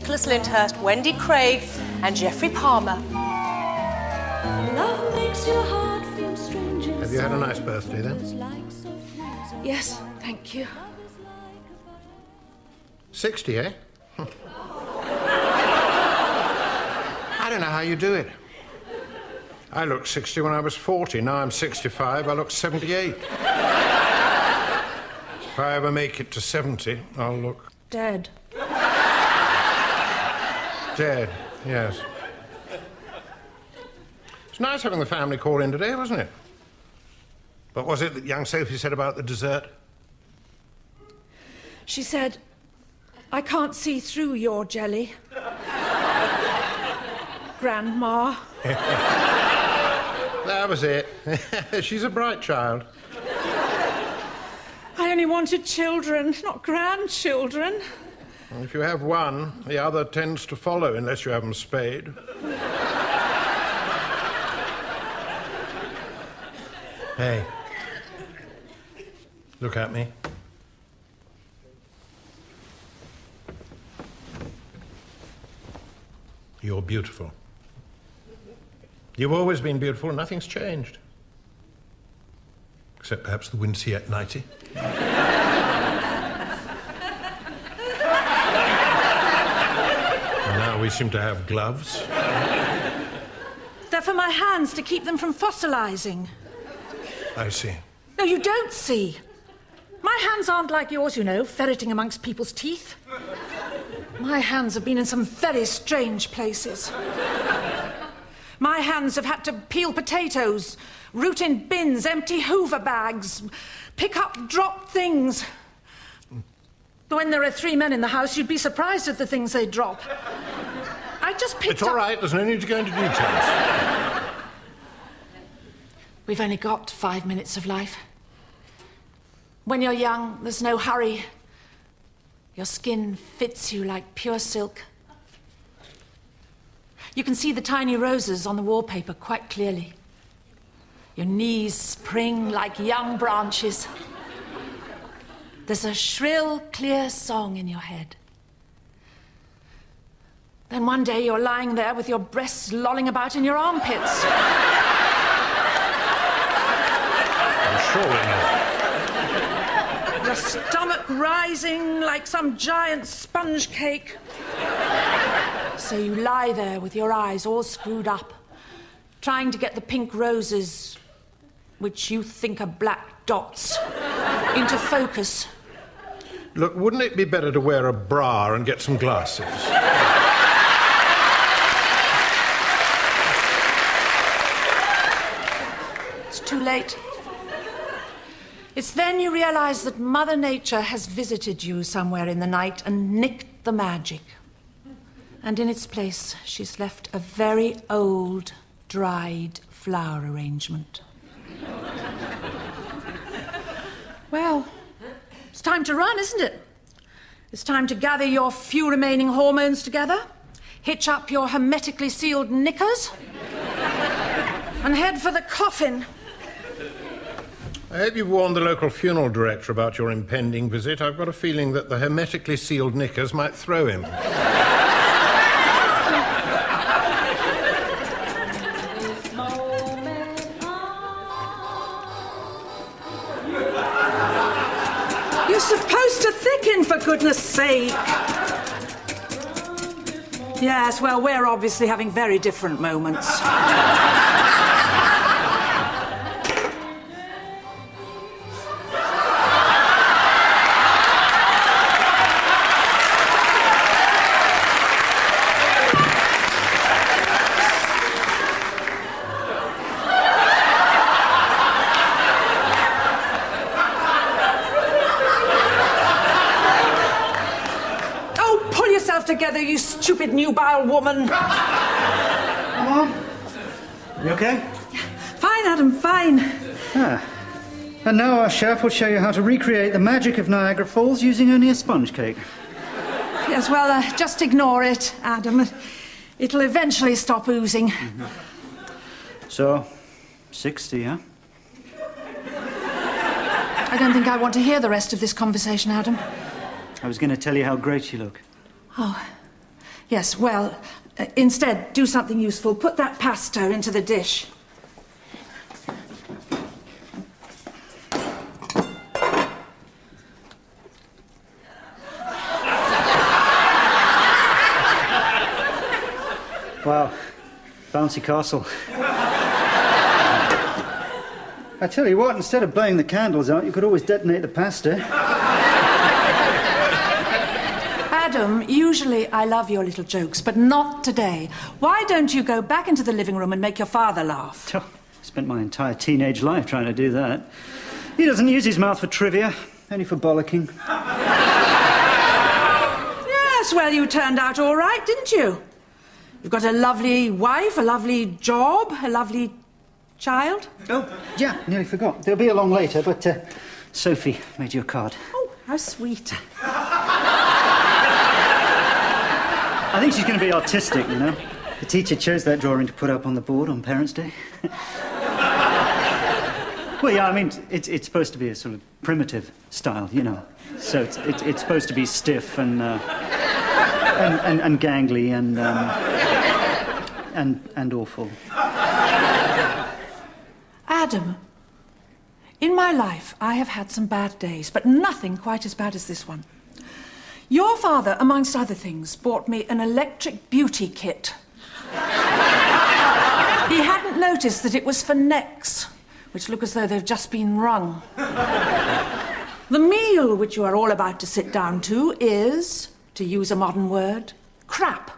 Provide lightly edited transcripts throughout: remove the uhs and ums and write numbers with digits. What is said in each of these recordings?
Nicholas Lyndhurst, Wendy Craig and Geoffrey Palmer. Love makes your heart feel strange. Have you had a nice birthday then? Yes, thank you. 60, eh? I don't know how you do it. I looked 60 when I was 40. Now I'm 65, I look 78. If I ever make it to 70, I'll look... Dead. Dead, yes. It's nice having the family call in today, wasn't it? What was it that young Sophie said about the dessert? She said, I can't see through your jelly. Grandma. That was it. She's a bright child. I only wanted children, not grandchildren. And if you have one, the other tends to follow, unless you have them spayed. Hey. Look at me. You're beautiful. You've always been beautiful, and nothing's changed. Except perhaps the Windsea at 90. And now we seem to have gloves. They're for my hands to keep them from fossilizing. I see. No, you don't see. My hands aren't like yours, you know, ferreting amongst people's teeth. My hands have been in some very strange places. My hands have had to peel potatoes, root in bins, empty Hoover bags, pick up dropped things. When there are 3 men in the house, you'd be surprised at the things they drop. I just picked up... It's all right, there's no need to go into details. We've only got 5 minutes of life. When you're young, there's no hurry. Your skin fits you like pure silk. You can see the tiny roses on the wallpaper quite clearly. Your knees spring like young branches. There's a shrill, clear song in your head. Then one day you're lying there with your breasts lolling about in your armpits. I'm sure we know. Your stomach rising like some giant sponge cake. So you lie there with your eyes all screwed up, trying to get the pink roses, which you think are black dots, into focus. Look, wouldn't it be better to wear a bra and get some glasses? It's too late. It's then you realize that Mother Nature has visited you somewhere in the night and nicked the magic. And in its place, she's left a very old, dried flower arrangement. Well, it's time to run, isn't it? It's time to gather your few remaining hormones together, hitch up your hermetically sealed knickers, and head for the coffin. I hope you've warned the local funeral director about your impending visit. I've got a feeling that the hermetically sealed knickers might throw him. You're supposed to thicken, for goodness sake. Yes, well, we're obviously having very different moments. Together, you stupid nubile woman. Come on. You okay? Fine, Adam, fine. Ah. And now our chef will show you how to recreate the magic of Niagara Falls using only a sponge cake. Yes, well, just ignore it, Adam. It'll eventually stop oozing. Mm-hmm. So, 60, huh? I don't think I want to hear the rest of this conversation, Adam. I was going to tell you how great you look. Oh, Yes, well, instead, do something useful. Put that pasta into the dish. Wow, bouncy castle. I tell you what, instead of blowing the candles out, you could always detonate the pasta. Adam, usually I love your little jokes, but not today. Why don't you go back into the living room and make your father laugh? Oh, spent my entire teenage life trying to do that. He doesn't use his mouth for trivia, only for bollocking. Yes, well, you turned out all right, didn't you? You've got a lovely wife, a lovely job, a lovely child. Oh, yeah, nearly forgot. They'll be along later, but Sophie made you a card. Oh, how sweet. I think she's going to be artistic, you know. The teacher chose that drawing to put up on the board on Parents' Day. Well, yeah, I mean, it's supposed to be a sort of primitive style, you know. So it's supposed to be stiff and gangly and awful. Adam, in my life, I have had some bad days, but nothing quite as bad as this one. Your father, amongst other things, bought me an electric beauty kit. He hadn't noticed that it was for necks, which look as though they've just been wrung. The meal which you are all about to sit down to is, to use a modern word, crap.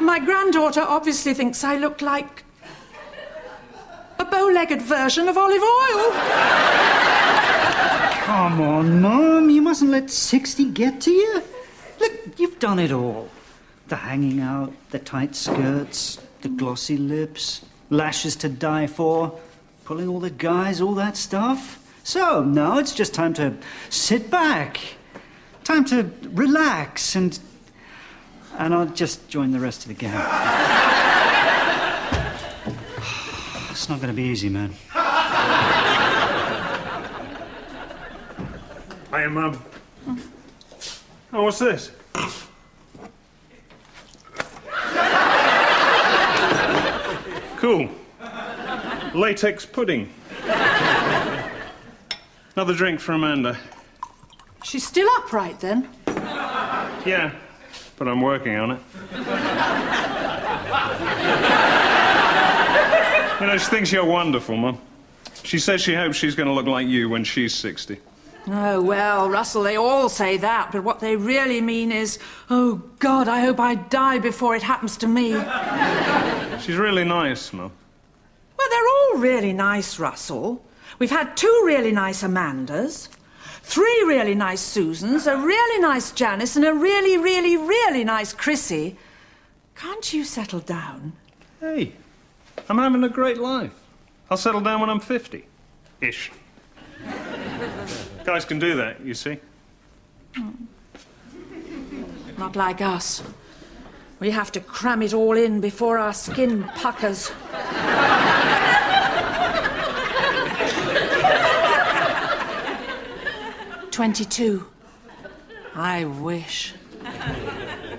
My granddaughter obviously thinks I look like a bow-legged version of olive oil. Come on, Mum, you mustn't let 60 get to you. Look, you've done it all. The hanging out, the tight skirts, the glossy lips, lashes to die for, pulling all the guys, all that stuff. So, now it's just time to sit back. Time to relax and I'll just join the rest of the gang. It's not going to be easy, man. Hey, Mum. Oh, what's this? Cool. Latex pudding. Another drink for Amanda. She's still upright, then? Yeah, but I'm working on it. You know, she thinks you're wonderful, Mum. She says she hopes she's going to look like you when she's 60. Oh, well, Russell, they all say that, but what they really mean is, oh, God, I hope I die before it happens to me. She's really nice, Mum. Well, they're all really nice, Russell. We've had 2 really nice Amandas, 3 really nice Susans, a really nice Janice, and a really, really, really nice Chrissy. Can't you settle down? Hey, I'm having a great life. I'll settle down when I'm 50-ish. Guys can do that, you see. Not like us. We have to cram it all in before our skin puckers. "22. I wish.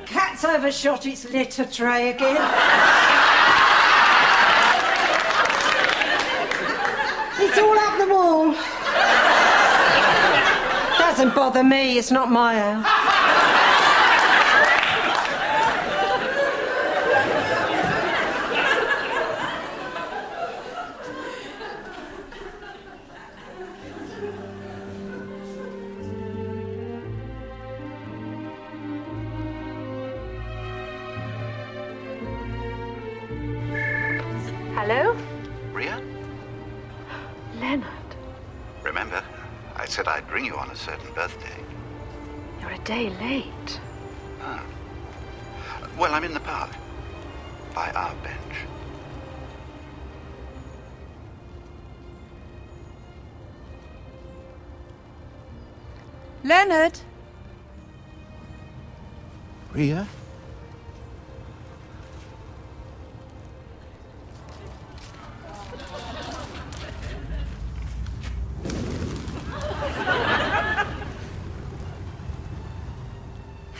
Cat's overshot its litter tray again. It's all up the wall. Doesn't bother me, it's not my house. Hello? Ria? Leonard, Remember, I said I'd bring you on a certain birthday. you're a day late. Oh. Well, I'm in the park. By our bench. Leonard? Ria?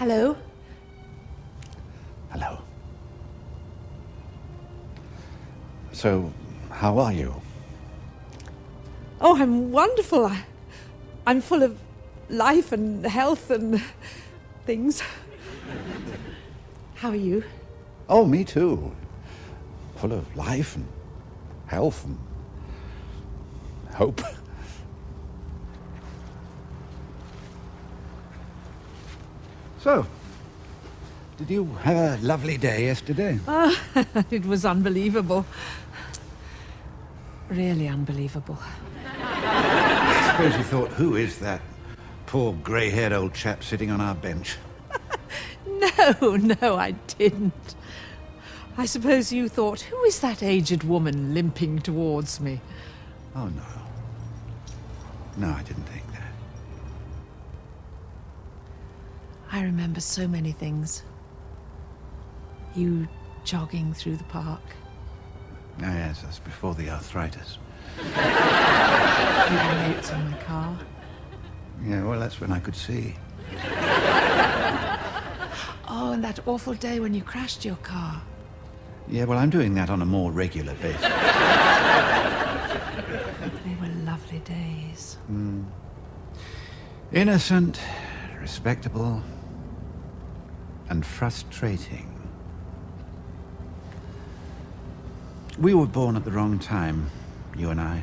Hello. Hello. So, how are you? Oh, I'm wonderful. I'm full of life and health and things. How are you? Oh, me too. Full of life and health and hope. So, did you have a lovely day yesterday? It was unbelievable. Really unbelievable. I suppose you thought, who is that poor grey-haired old chap sitting on our bench? No, I didn't. I suppose you thought, who is that aged woman limping towards me? Oh, no. No, I didn't think that. I remember so many things. You jogging through the park. Oh, yes, that's before the arthritis. Leaving notes on my car. Yeah, well, that's when I could see. Oh, and that awful day when you crashed your car. Yeah, well, I'm doing that on a more regular basis. They were lovely days. Innocent, respectable, and frustrating. We were born at the wrong time, you and I.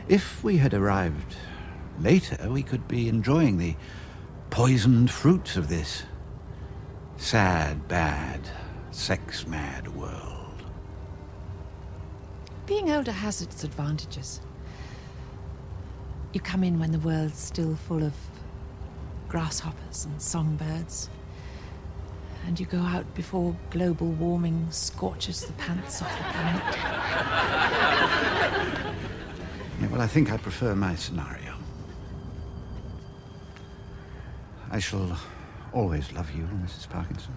If we had arrived later, we could be enjoying the poisoned fruits of this sad, bad, sex-mad world. Being older has its advantages. You come in when the world's still full of grasshoppers and songbirds. And you go out before global warming scorches the pants off the planet. Yeah, well, I think I prefer my scenario. I shall always love you, Mrs. Parkinson.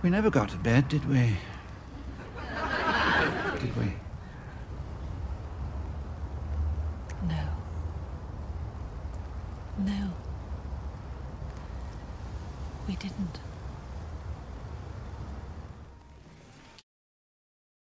We never got to bed, did we? Did we? No. No. We didn't.